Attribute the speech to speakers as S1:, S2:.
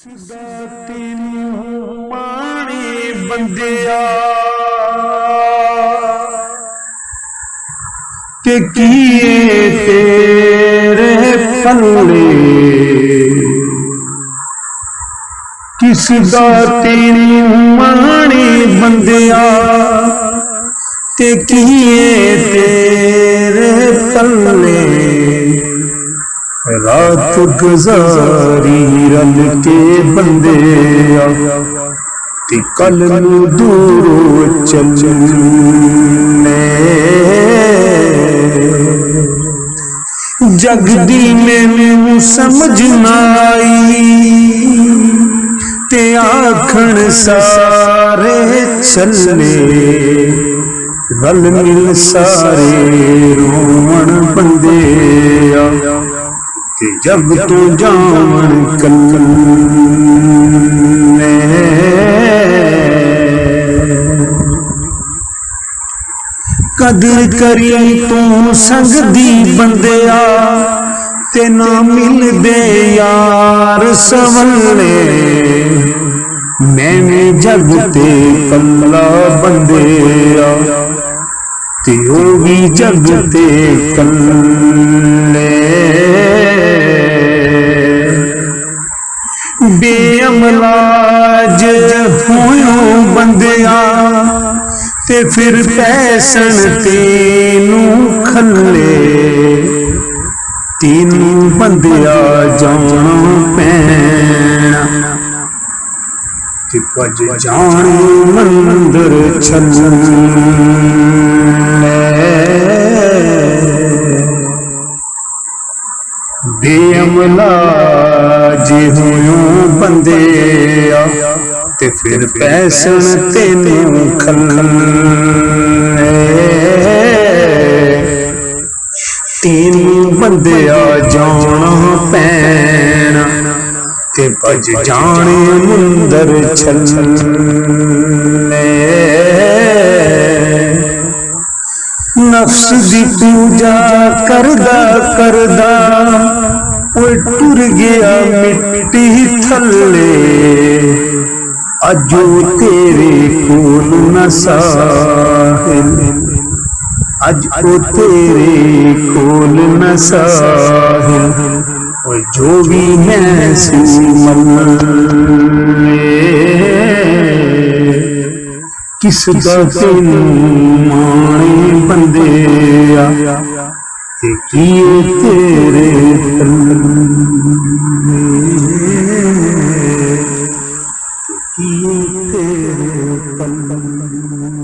S1: ਕਿਸਦਾ ਤੈਨੂੰ ਮਾਣੇ ਬੰਦਿਆ ਕਿ ਕੀਏ ਤੇਰੇ ਪੱਲੇ ਕਿਸਦਾ ਤੈਨੂੰ ਮਾਣੇ ਬੰਦਿਆ ਤੇ ਕੀਏ ਤੇਰੇ ਪੱਲੇ रात गुजारी रल के बंदिया ते कल नू दूरों चलने जगदी मैनू समझ ना आई ते आखण सारे चले रल मिल सारे रोवण बंदिया कि जब तू जान कल्ले कदर करी तू संग दी बंदिया ते ना मिलदे यार सवले मैंने जग ते कल्ला बंदिया ते ओ भी जग ते कल्ले बेअमलाज होयो बंदिया ते फिर पैसन तेनू खले तेनू बंदिया जाना पैना ते भज जाने मंदिर छल्ले बेअमलाज होयो बंदिया ते फिर पैसन तेनू खले तेनू बंदिया जाना पैना ते भज जाने मंदिर छल्ले नफ्स दी पूजा करदा करदा ओए टुर गया मिट्टी थल्ले अजो तेरे कोल न साहिल अज ओ तेरे कोल न साहिल ओए जो भी है किसदा तैनू माणे बंदिया ते कीए तेरे पल्ले